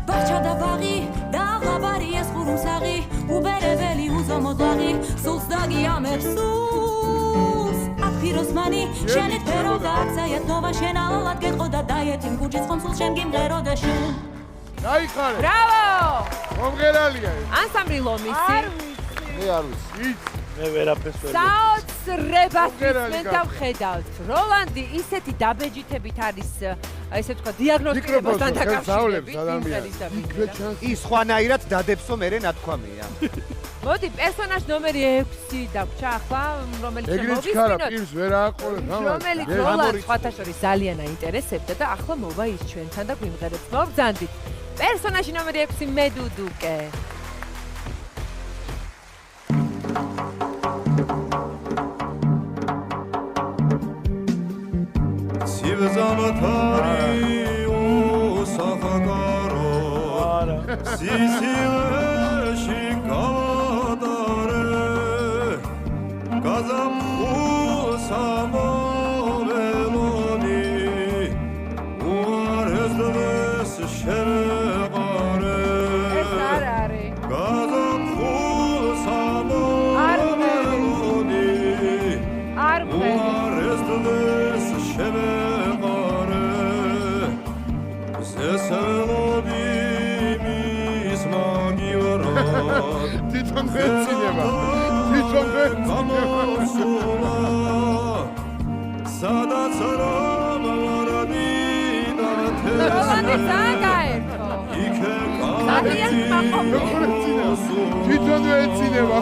ბაღჩა და ბაღი და ღაბარი ეს ხურუმსაღი უბერებელი უზარმაღლაღი სულს დაგიომებს სულს აფიროსმანი შენი ფერობდა აქცაიათ ნობა შენ ალალად გეყო და დაიეთ გუჩი ცხომსულს შენ გიმღერო და შენ გაიხარე. ბრავო! მომღერალია. ანსამბლი ლომისი. მე არ ვიცი. მე ვერაფერს ვერ საოცრებას ისმენ და ვხედავთ. როლანდი ისეთი დაბეჯითებით არის, ესე ვთქვა, დიაგნოსტიკებასთან დაკავშირებით. ის ხვანაირად დადებსო მერე ნათქვამია. მოდი, პერსონაჟ ნომერი 6 დაგვრჩა ახლა, რომელიც ეგრეც ხარა პირს ვერ ააყოლებ ამას. რომელიც როლანდ სხვათა შორის ძალიან აინტერესებდა და ახლა მოვა ის ჩვენთან და გვიმღერებს. მოგზანდით. პერსონაჟი ნომერი 6 მედუდუკე. სიბზამათარი უსახაკარო სისილეში გავადარე გაზაფხულსამოველონი უარეს დღეს შეყარე ეს არ არის გაზაფხულსამოველონი არ უარეს დღეს შეყარე ზესელოდი მის მაგივრად თვითონ მეცინება თვითონ გამოსულა სადაც რამარადი და როლანდი ზაგაერთო იქე თვითონ მეცინება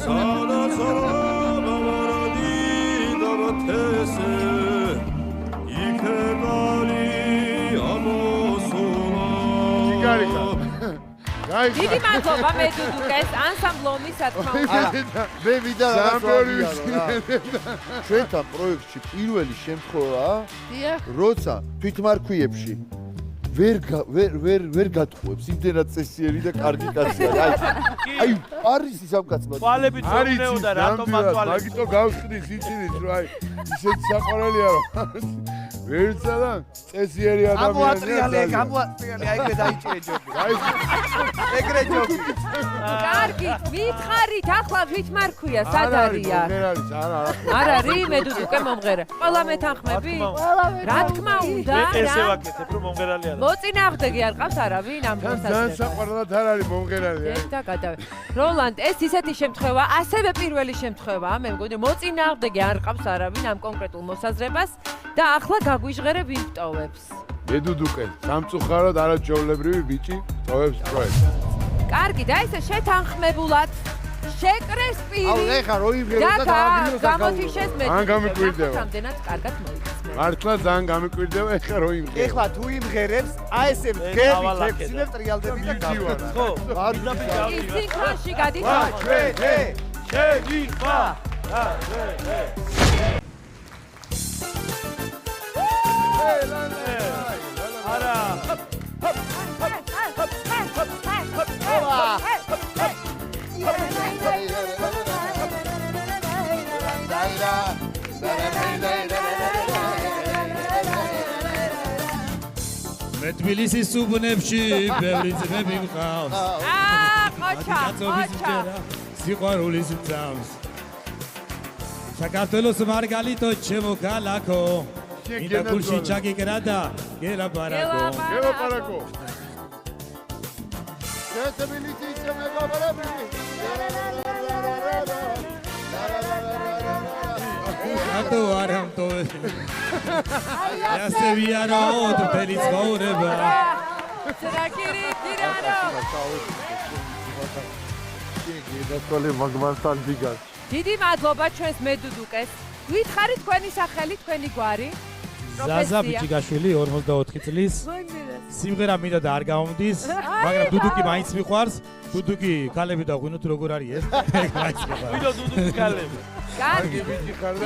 სადაც რამარადი და თესე იქე გალი ამოსულა გარიკა დიდი მადლობა მედუდუკეს ანსამბლომის თქმა უნდა. მე ვიდა რაღაც ჩვენთან პროექტში პირველი შემთხვევაა, როცა თვითმარქვიებში ვერ გატყუებს იმდენად წესიერი და კარგი კაცი არის. აი არის ის ამ კაცმა. თვალებით როუნეოდა რატომ ატვალებს. მაგიტო გავხსნის იცით რომ აი ისეთ საყვარელია რომ ვერცა და წესიერი ადამიანია. გამოატრიალე, აი ეგრე დაიჭირე ჯობი. ეგრე ჯობი. კარგი, ვითხარით ახლა თვითმარქვია სად არია? არ არის მედუდუკე მომღერა. ყველა მეთანხმები? რა თქმა უნდა, ესე ვაკეთებ რომ მომღერალი არა. მოწინააღმდეგე არ ყავს არავინ ამ მოსაზრებას. ძალიან საყვარელად არ არის მომღერალი. და გადავე. როლანდ, ეს ისეთი შემთხვევა, ასევე პირველი შემთხვევაა, მე მგონი მოწინააღმდეგე არ ყავს არავინ ამ კონკრეტულ მოსაზრებას და ახლა გაგვიჟღერე ვინ ვტოვებს. მედუდუკე, სამწუხაროდ არაჩვეულებრივი ბიჭი ტოვებს პროექტს. კარგი, და ესე შეთანხმებულად შეკრეს პირი. აუ ეხა რო იღებდა და გამოთიშეს მე. ან გამიკვირდება. რამდენად კარგად მოიწმე. მართლა ძალიან გამიკვირდება ეხა რო იღებ. ეხლა თუ იმღერებს, აი ესე მგები შექცინებ ტრიალდები და გავდივარ. ხო, არ ის სინქრონში გადით. შეჯიბა. არა. მე თბილისის უბნებში ბევრი ძმები მყავს. ხოჩა. სიყვარულის ძავს. საქართველოს მარგალიტო ჩემო ქალაქო. მინდა გულში ჩაგიკრა და გელაპარაკო. გელაპარაკო. თბილისის მეგობრები. ატო არამტო. ასე ვიარო თბილი ცხოვრება. ცრაკირი ტირანო. დიდი მადლობა ჩვენს მედუდუკეს. გვითხარით თქვენი სახელი, თქვენი გვარი. ზაზა ბიჭიგაშვილი 44 წლის. სიმღერა მინდა და არ გამომდის, მაგრამ დუდუკი მაინც მიყვარს. დუდუკი ქალები და ღვინოთ როგორ არის ეს? ვიდო დუდუკი ქალები. კარგი,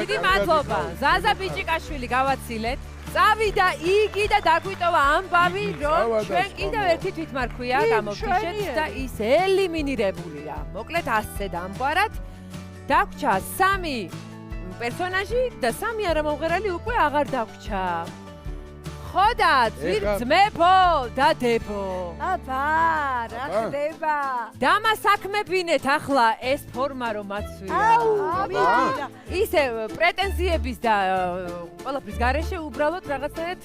დიდი მადლობა. ზაზა ბიჭიკაშვილი გავაცილეთ. წავიდა იგი და დაგვიტოვა ამბავი, რომ ჩვენ კიდევ ერთი თვითმარქვია გამოვთიშეთ და ის ელიმინირებულია. მოკლედ ასე დამგვარად დაგვრჩა 3 პერსონაჟი და 3 არამომღერალი უკვე აღარ დაგვრჩა. ხოდა ძმებო და დებო. აბა, რა ხდება? დამასაქმებინეთ ახლა ეს ფორმა რომ აცვია. ისე პრეტენზიების და ყველაფრის გარეშე უბრალოდ რაღაცნაირად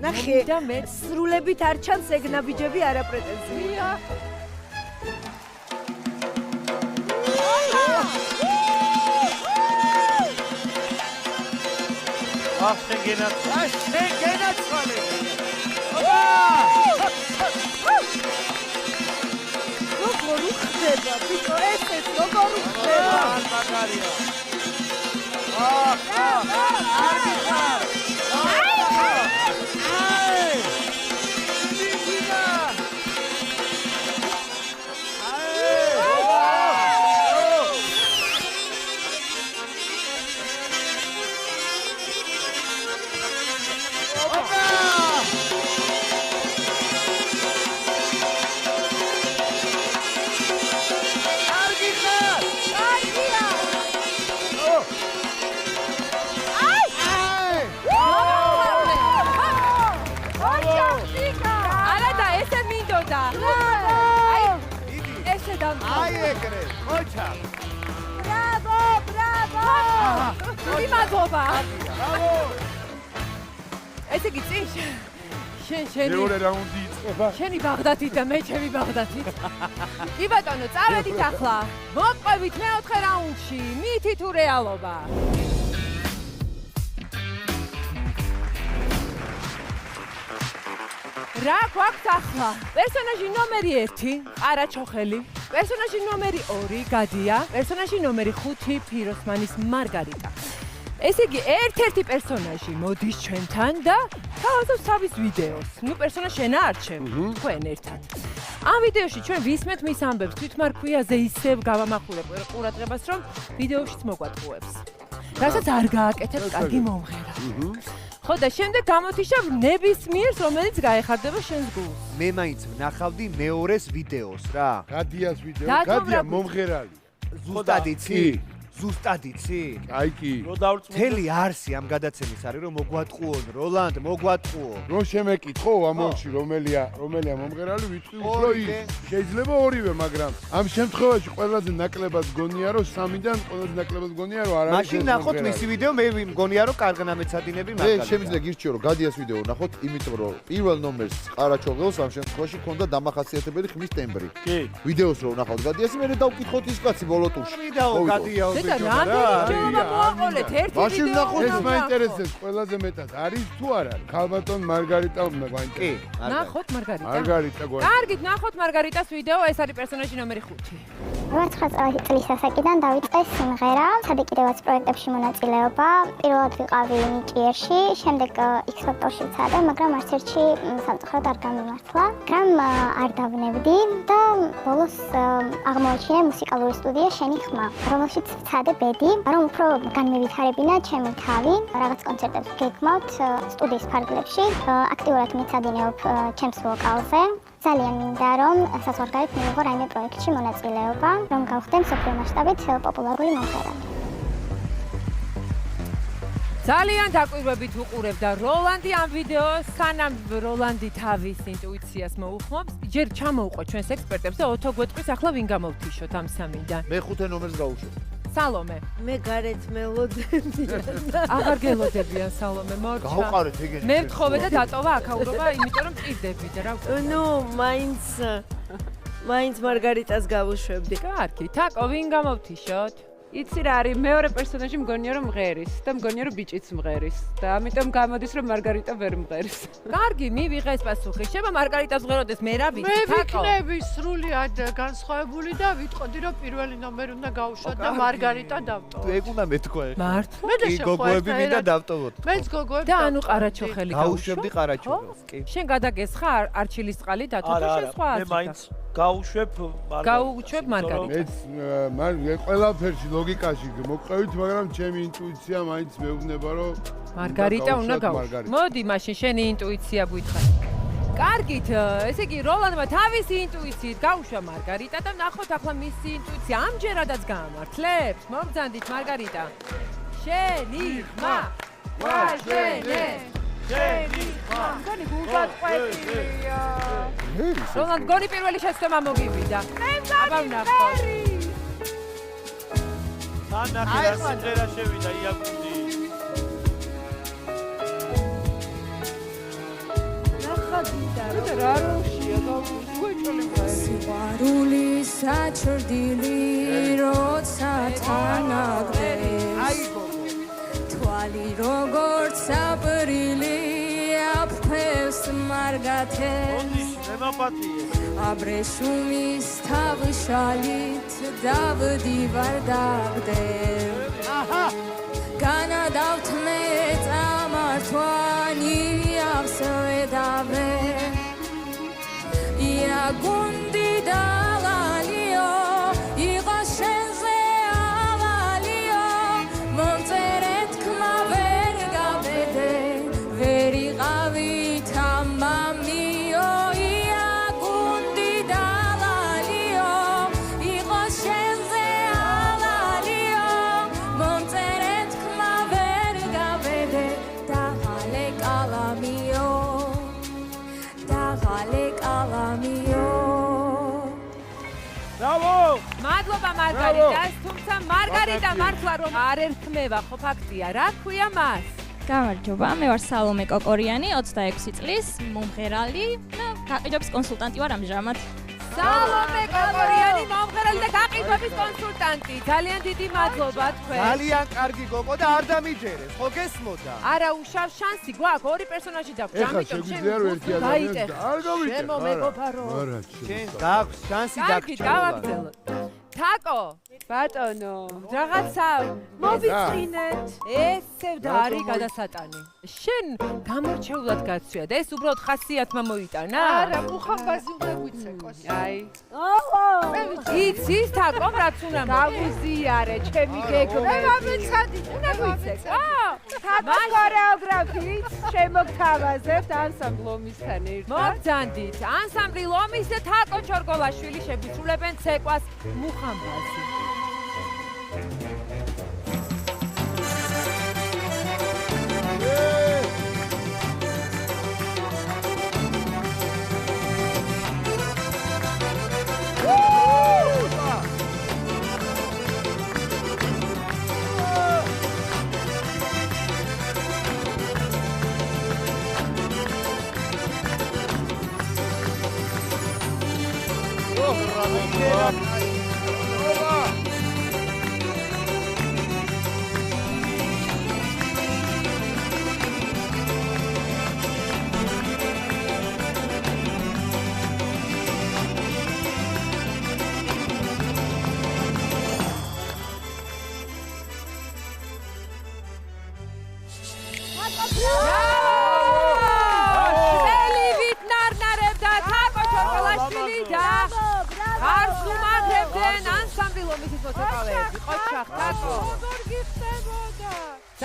ნახე, სრულებით არ ჩანს ეგნაბიჯები არა პრეტენზია. გენაცვალე. როგორ ხდება? ბიჭო, ეს როგორ ხდება? მაგარია. აი ეგრე, მოჩა. ბრავო, ბრავო. დიდი მადლობა. ბრავო. ესე იგი წინ შენი მეორე რაუნდი იწყება. შენი ბაღდათით და მე ჩემი ბაღდათით. კი ბატონო, წავედით ახლა. მოყვებით მეოთხე რაუნდში. მითი თუ რეალობა. რა გვაქვს ახლა? პერსონაჟი ნომერი 1, ყარაჩოხელი. პერსონაჟი ნომერი 2, გადია. პერსონაჟი ნომერი 5, ფიროსმანის მარგარიტა. ესე იგი, ერთ-ერთი პერსონაჟი მოდის ჩვენთან და თავაზობს თავის ვიდეოს. ნუ პერსონაჟი შენა არჩევ, თქვენ ერთად. ამ ვიდეოში ჩვენ ვისმენთ მის ამბებს თვითმარქვიაზე ისევ გავამახვილებ ყურადღებას, რომ ვიდეოშიც მოგვატყუებს. რასაც არ გააკეთებს კარგი მომღერალი. ხო და შემდეგ გამოთიშავ ნებისმიერს, რომელიც გაეხარდება შენს გულს. მე მაინც ვნახავდი მეორეს ვიდეოს რა. გადიას ვიდეო, გადია მომღერალი. ზუსტად იცი? ზუსტად იცი? აი კი. მთელი არსი ამ გადაცემის არის რომ მოგვატყუონ, როლანდ, მოგვატყუო. რო შემეკითხო ამონში რომელია მომღერალი, ვიტყვი უფრო ის. შეიძლება ორივე, მაგრამ ამ შემთხვევაში ყველაზე ნაკლებად გონია რომ 3-დან ყველაზე ნაკლებად გონია რომ არ არის. მაშინ ნახოთ მისი ვიდეო, მე მგონია რომ კარგნამეცადინები მაგალითად. მე შემიძლია გირჩიო რომ გადიას ვიდეო ნახოთ, იმიტომ რომ პირველ ნომერს ყარაჩოღელს ამ შემთხვევაში ჰქონდა დამახასიათებელი ხმის ტემბრი. კი. ვიდეოს რო ნახავთ გადიას, მე დავკითხოთ ის კაცი ბოლო ტურში. ვიდეო გადიაო. და რამდენი მოაყოლეთ ერთი მაშინ ვიდეო. ნახოთ ეს მაინტერესებს ყველაზე მეტად არის თუ არ არის. ქალბატონ მარგარიტა მაინტერესებს. ნახოთ მარგარიტა. მარგარიტა გვაქვს. კარგით, ნახოთ მარგარიტას ვიდეო, ეს არის პერსონაჟი ნომერი 5. 9 წლის ასაკიდან დავიწყე სიმღერა, სადიკიდევაც პროექტებში მონაწილეობა. პირველად ვიყავი ნიკიერში, შემდეგ X-Factor-ში ვცადე, მაგრამ არც ერთში სამწუხაროდ არ გამიმართლა. მაგრამ არ დავნებდი და ბოლოს აღმოაჩინე მუსიკალური სტუდია შენი ხმა, რომელშიც ვცადე ბედი, რომ უფრო განმევითარებინა ჩემი თავი, რაღაც კონცერტებს გეგმავთ სტუდიის ფარგლებში, აქტიურად მეცადინეობ ჩემს ვოკალზე. ძალიან მინდა რომ საზღვარგარეთ მიიღო რაიმე პროექტში მონაწილეობა, რომ გავხდე მსოფლიო მასშტაბით პოპულარული მომღერალი. ძალიან დაკვირვებით უყურებდა როლანდი ამ ვიდეოს, სანამ როლანდი თავის ინტუიციას მოუხმობს. ჯერ ჩამოუყვა ჩვენს ექსპერტებს და ოთო გვეტყვის ახლა ვინ გამოვთიშოთ ამ 3-დან. მე 5 ნომერს გავუშვებ. სალომე. მე გარეთ მელოდებიან. აღარ გელოდებიან სალომე, მორჩა. გავყარეთ ეგენი. მე ვთხოვე და დატოვა აქაურობა, იმიტომ რომ წირდებით რა. ნუ, მაინც მარგარიტას გავუშვებდი. კარგი, თაკო ვინ გამოვთიშოთ? იცი რა არის მეორე პერსონაჟი მგონია რომ მღერის და მგონია რომ ბიჭიც მღერის და ამიტომ გამოდის რომ მარგარიტა ვერ მღერის. კარგი, მივიღეს პასუხი. შევა მარგარიტას ვღეროდეს მე რა ვიცი, თაკო. მე ვიქნები სრულიად განსხვავებული და ვიტყოდი რომ პირველი ნომერი უნდა გავუშვათ და მარგარიტა დავტოვოთ. ეგ უნდა მეთქვა ეხლა. მართლა? მე და გოგოები მინდა დავტოვოთ. მეც გოგოები და ანუ ყარაჩოხელი გავუშვებდი ყარაჩოხელს, კი. შენ გადაგესხა არჩილის წყალი დათო თუ შენ სხვა მე მაინც გავუშვებ მარგარიტას. მეც მან ყველაფერში ლოგიკაში მოყევით, მაგრამ ჩემი ინტუიცია მაინც მეუბნება რომ მარგარიტა უნდა გავუშვათ. მოდი მაშინ შენი ინტუიცია გვითხრა. კარგით, ესე იგი როლანდმა თავისი ინტუიციით გაუშვა მარგარიტა და ნახოთ ახლა მისი ინტუიცია ამჯერადაც გაამართლებს. მოგძანდით მარგარიტა. შენი ხმა ვაშენე. შენი ხმა. მგონი გულგაწყყვეტილია. როლანდ გონი პირველი შეცდომა მოგივიდა. აბა ვნახოთ. ანახე რა სიმღერა შევიდა იაკუნდი. სიყვარული საჩრდილი როცა თანაგდეს თვალი როგორც აპრილი აფრთხეს მარგათებს აბრეშუმის თავშალით დავდივარ დაგდებ განადავთ მე წამართვანი ავსვედავე იაგუნდი დალალიო იღოს შენზე ავალიო მომწერე თქმა ვერ გავედე ვერ იყავით ამამიო იაგუნდი დალალიო იღოს შენზე ავალიო მომწერე თქმა ვერ გავედე დაღალე კალამიო დაღალე კალამიო ბრავო! მადლობა მარგარიტას, თუმცა მარგარიტა მართლა რომ არ ერქმევა, ხო ფაქტია, რა ქვია მას? გამარჯობა, მე ვარ სალომე კოკორიანი, 26 წლის, მომღერალი და გაყიდვების კონსულტანტი ვარ ამჟამად. სალომე კოკორიანი, მომღერალი და გაყიდვების კონსულტანტი. ძალიან დიდი მადლობა თქვენ. ძალიან კარგი გოგო და არ დამიჯერეს, ხო გესმოდა? არა, უშავ შანსი გვაქვს, ორი პერსონაჟი დაგვჭირდა, ამიტომ შენ გაიტეხ. არ გავიტეხ. შემო მეგობარო. შენ გაქვს შანსი დაგჭირდა. გავაგრძელოთ. თაკო, ბატონო, რაღაცა მოვიწინეთ. ესევ და არის გადასატანი. შენ გამორჩეულად გაცვია და ეს უბრალოდ ხასიათმა მოიტანა? არა, მუხამბაზი უნდა გვიცეკოს. აი. იცის თაკომ რაც უნდა გავუზიარე, ჩემი გეგმები. მე მომეცადი, უნდა გვიცეკო. თაკო ქორეოგრაფით შემოგთავაზებთ ანსამბლ ლომისთან ერთად. მოგძანდით, ანსამბლი ლომის და თაკო ჩორგოლაშვილი შეგვისრულებენ ცეკვას მუხამბაზი.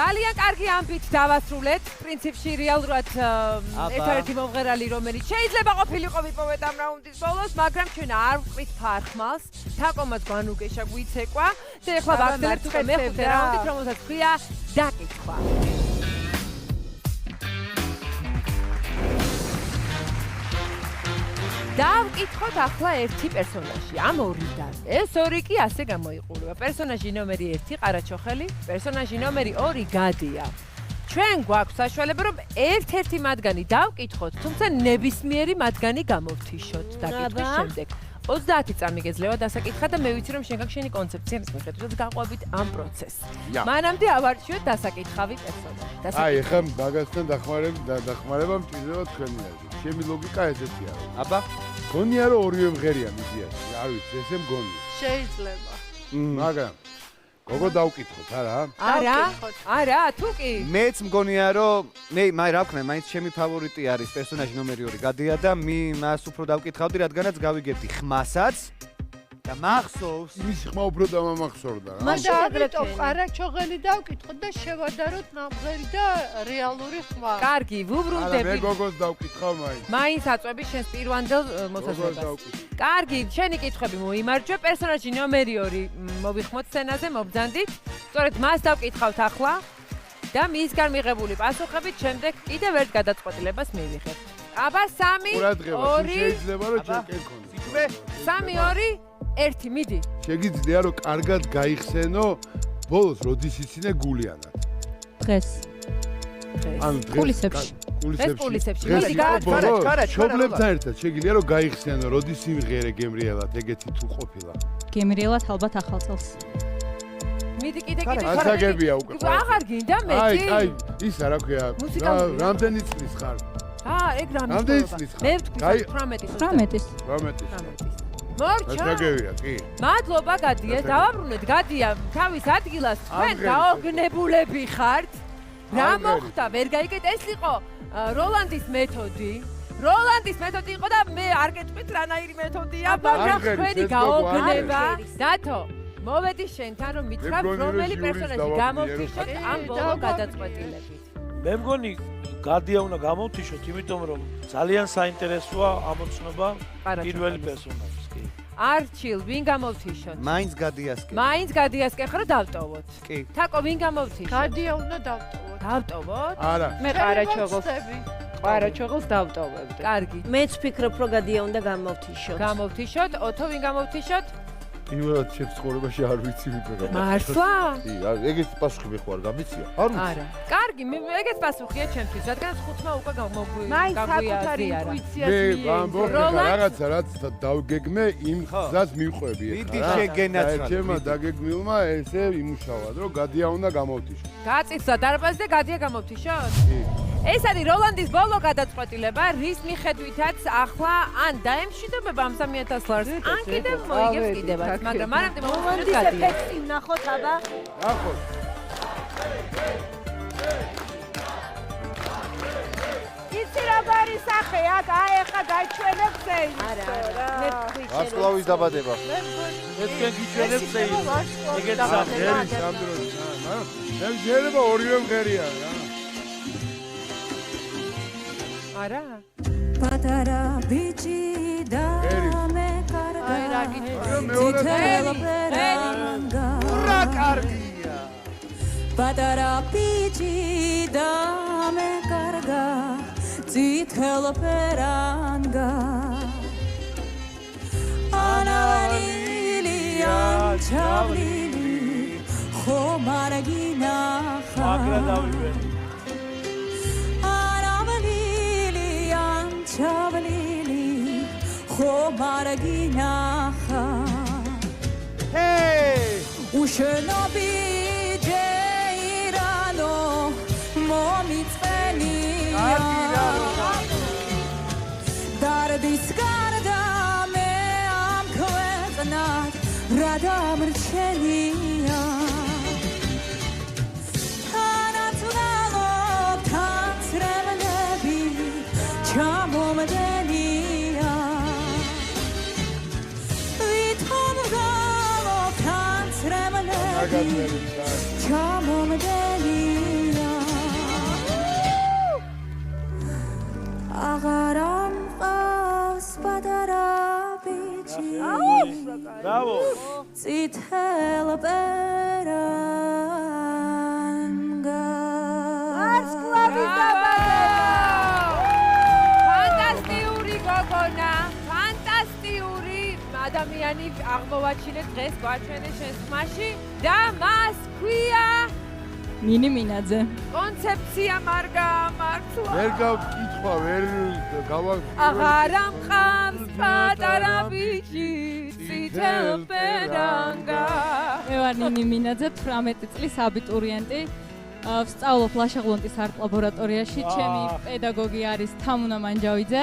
ძალიან კარგი ამბით დავასრულეთ. პრინციპში რეალურად ერთადერთი მომღერალი რომელიც შეიძლება ყოფილიყო ვიპოვეთ ამ რაუნდის ბოლოს, მაგრამ ჩვენ არ ვყრით ფარხმალს. თაკომაც განუგეშა გვიცეკვა და ეხლა ვაგრძელებთ მეხუთე რაუნდით, რომელსაც ქვია დაკითხვა. დავკითხოთ ახლა ერთი პერსონაჟი ამ ორიდან. ეს ორი კი ასე გამოიყურება. პერსონაჟი ნომერი 1 ყარაჩოხელი, პერსონაჟი ნომერი 2 გადია. ჩვენ გვაქვს საშუალება რომ ერთ-ერთი მათგანი დავკითხოთ, თუმცა ნებისმიერი მათგანი გამოვთიშოთ დაკითხვის შემდეგ. 30 წამი გეძლევა დასაკითხა და მე ვიცი რომ შენ გაქვს შენი კონცეფციის მიხედვით გაყვებით ამ პროცესს. მანამდე ავარჩიოთ დასაკითხავი პერსონაჟი. აი, ეხლა მაგასთან დახმარება მჭირდება თქვენი აზრით. ჩემი ლოგიკა ესეთია. აბა, გონია რომ ორივე მღერია მიდიაში. არ ვიცი, ესე მგონია. შეიძლება. მაგრამ გოგო დავკითხოთ, არა? არა, თუ კი. მეც მგონია რომ მე რა ვქნა, მაინც ჩემი ფავორიტი არის პერსონაჟი ნომერი 2 გადია და მას უფრო დავკითხავდი, რადგანაც გავიგებდი ხმასაც და მახსოვს. მის ხმა უფრო დამამახსოვრდა რა. მაგრამ ყარაჩოღელი დავკითხოთ და შევადაროთ ნამღერი და რეალური ხმა. კარგი, ვუბრუნდები. მე გოგოს დავკითხავ მაინც. მაინც აწვევი შენს პირვანდელ მოსაზრებას. კარგი, შენი კითხვები მოიმარჯვე. პერსონაჟი ნომერი 2 მოვიხმოთ სცენაზე, მობძანდით. სწორედ მას დავკითხავთ ახლა და მისგან მიღებული პასუხებით შემდეგ კიდევ ერთ გადაწყვეტილებას მივიღებთ. აბა 3 2 შეიძლება რომ ჩემკენ ქონდეს. 3 2 1 მიდი. შეგიძლია რომ კარგად გაიხსენო ბოლოს როდის იცინე გულიანად. დღეს. ანუ გულისებში. გულისებში. მიდი გააჩქარა. შობლებთან ერთად შეგიძლია რომ გაიხსენო როდის სიმღერე გემრიელად ეგეთი თუ ყოფილა. გემრიელად ალბათ ახალ წელს. მიდი კიდე. ასაგებია უკვე. აღარ გინდა მეტი? აი, ისა რა ქვია? რამდენი წლის ხარ? ეგ რამე. რამდენი წლის ხარ? მე ვთქვი 18-ის. 18-ის. მორჩა. ასაგებია, კი. მადლობა გადია, დავაბრუნეთ გადია თავის ადგილას. თქვენ დაოგნებულები ხართ. რა მოხდა? ვერ გაიგეთ, ეს იყო როლანდის მეთოდი. როლანდის მეთოდი იყო და მე არ გეტყვით რანაირი მეთოდია, მაგრამ თქვენი გაოგნება. დათო, მოვედი შენთან რომ მითხრა რომელი პერსონაჟი გამოვთიშოთ ამ ბოლო გადაწყვეტილებით. მე მგონი გადია უნდა გამოვთიშოთ, იმიტომ რომ ძალიან საინტერესოა ამოცნობა პირველი პერსონაჟის, კი. არჩილ, ვინ გამოვთიშოთ? მაინც გადიას კი. მაინც გადიას კი, ხო დავტოვოთ. კი. თაკო, ვინ გამოვთიშოთ? გადია უნდა დავტოვოთ. დავტოვოთ? არა. მე ყარაჩოღელს დავტოვებდი. კარგი. მეც ვფიქრობ, რომ გადია უნდა გამოვთიშოთ. გამოვთიშოთ, ოთო ვინ გამოვთიშოთ? პირველად ჩემს ცხოვრებაში არ ვიცი ვიპერო. მართლა? კი, ეგეთი პასუხი მე ხო არ გამიცია? არ ვიცი. არა. კარგი, ეგეც პასუხია ჩემთვის, რადგან ხუთმა უკვე მაინც საკუთარი ინტუიციას მიიღე. რაღაცა რაც დავგეგმე, იმ გზას მივყვები ახლა. მიდი შეგენაცვალე. ჩემმა დაგეგმილმა ესე იმუშავა, რომ გადია უნდა გამოვთიშო. გაწიწა დარბაზზე გადია გამოვთიშოთ? კი. ეს არის როლანდის ბოლო გადაწყვეტილება, რის მიხედვითაც ახლა ან დაემშვიდობება ამ 30000 ლარს, ან კიდევ მოიგებს კიდევაც, მაგრამ მანამდე როლანდის ეფექტი ნახოთ, აბა. ნახოთ. იცი რა არის სახე, აი ახლა გაჩვენებ ზეიმს. არა, მე ვთქვი შენ. ვარსკვლავის დაბადება. მე თქვენ გიჩვენებ ზეიმს. ეგეც სახე. მე შეიძლება ორივე მღერია რა. არა? პატარა ბიჭი და მე კარგა. აი რა გიჩვენებ. რა კარგია. პატარა ბიჭი და მე კარგა. წითელ ფერანგა. ანალილია ჩავლილი ხომ არ გინახა. მაგრა დავივენ. ჩავლილი ხომ არ გინახა. უშენობი ჯეირანო მომიწენია. დარდის გარდა მე ამ ქვეყნად რა დამრჩენია. თანაცვალობ თანცრემლები ჩამომდენია. ვითომ გავობ თანცრემლები ჩამომდენია. აღარ ამყავს პატარა ბიჭი. ბრავო. წითელ პერანგა. ვარსკვლავის დაბადება. ფანტასტიკური ადამიანი აღმოვაჩინეთ დღეს გვაჩვენეს შენს ხმაში და მას ქვია ნინი მინაძე. კონცეფცია მარგა მართლა. ვერ გავკითხვა, ვერ გავაკ. აღარ ამყავს პატარა ბიჭი, წითელ პედანგა. მე ვარ ნინი მინაძე, 18 წლის აბიტურიენტი. ვსწავლობ ლაშაღლონტის არტ ლაბორატორიაში. ჩემი პედაგოგი არის თამუნა მანჯავიძე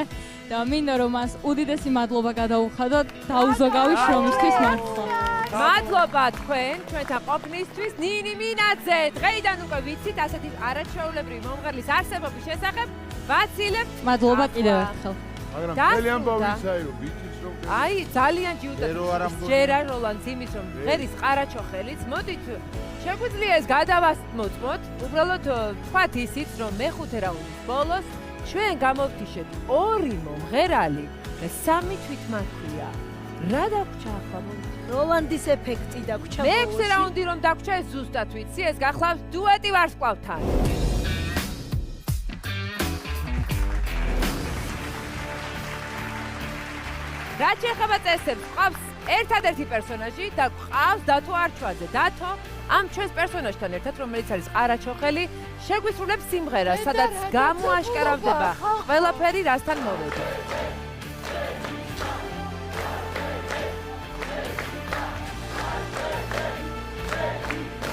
და მინდა რომ მას უდიდესი მადლობა გადაუხადო დაუზოგავი შრომისთვის მართლა. მადლობა თქვენ ჩვენთან ყოფნისთვის. ნინი მინაძე, დღეიდან უკვე ვიცით ასეთი არაჩვეულებრივი მომღერლის არსებობის შესახებ. ვაცილებთ. მადლობა კიდევ ერთხელ. მაგრამ მთელი ამბავისაი რომ ვიცით რომ აი ძალიან ჯიუტებს ჯერა როლანდს იმის რომ ღერის ყარაჩოხელიც მოდით შეგვიძლია ეს გადავასმოწმოთ უბრალოდ თქვათ ისიც რომ მეხუთე რაუნდის ბოლოს ჩვენ გამოვთიშეთ 2 მომღერალი და 3 თვითმარქვია. რა დაგვრჩა ახლა როლანდის ეფექტი დაგვრჩა ბოლოში. მეექვსე რაუნდი რომ დაგვრჩა ეს ზუსტად ვიცი ეს გახლავს დუეტი ვარსკვლავთან. რაც შეეხება წესებს, ყავს ერთადერთი პერსონაჟი და ყავს დათო არჩვაძე. დათო ამ ჩვენს პერსონაჟთან ერთად, რომელიც არის ყარაჩოხელი, შეგვისრულებს სიმღერას, სადაც გამოაშკარავდება ყველაფერი, რასთან მოვედი.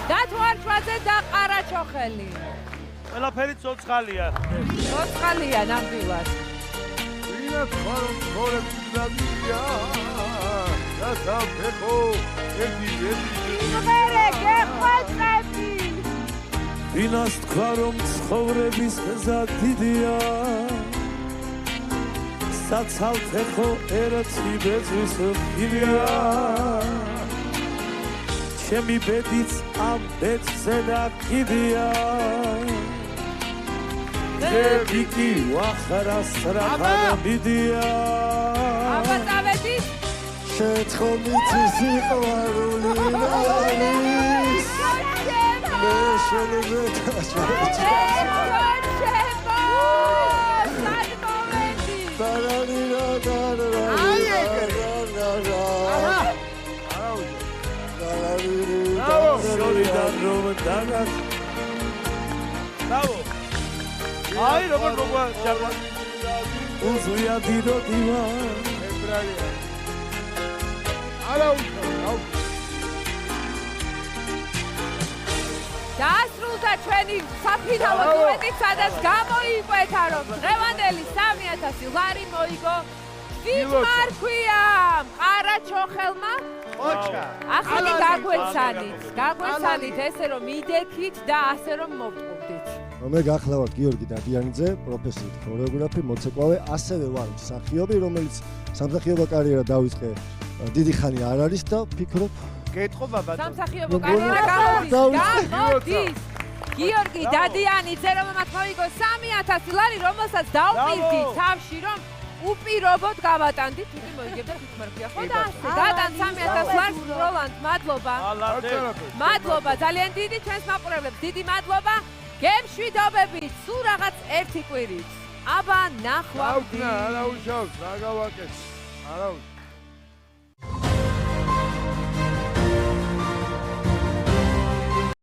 დათო არჩვაძე და ყარაჩოხელი. ყველაფერი ცოცხალია. ცოცხალია ნამდვილად. ვინაც ხარობს ხორებს დადია და საფეხო ერთი სიმღერე გეხვეწები. ვინას თქვა რომ ცხოვრების მზად დიდია საცალფეხო ერთი ბეწვის ხილია ჩემი ბედიც ამ ბედზე დაკიდია Viki ვახარას რაღაცა მიდია აბა წავედი შეთხომით სიყვარული არის მე Ai, Robert Bogua, Chava. Uzuia tiro diva. ებრალია. არა უშავ. დაასრულდა ჩვენი საფინალო დუეტი, სადაც გამოიკვეთა, რომ დღევანდელი 3000 ლარი მოიგო თვითმარქვია ყარაჩოხელმა. ოჩა. ახალი გაგვეცანით ესე რომ მიდექით და ასე რომ მოვტყობდით. მე გახლავართ გიორგი დადიანიძე, პროფესიით ქორეოგრაფი, მოცეკვავე, ასევე ვარ მსახიობი, რომელიც სამსახიობო კარიერა დავიწყე დიდი ხანი არ არის და ვფიქრობ გეტყო ბაბა სამსახიობო კარიერა გამოდის. გიორგი დადიანიძე რომ მათ მოიგო 3000 ლარი, რომელსაც დავპირდით თავში რომ უპირობოდ გავატანდით, თვითი მოიგებდა თვითმარქვია. ხო და ასე გადან 3000 ლარს როლანდ, მადლობა. მადლობა ძალიან დიდი ჩვენს მაყურებლებს, დიდი მადლობა. გემშვიდობები, სულ რაღაც ერთი კვირით. აბა ნახვამდის. არა უშავს, რა გავაკეთე. არა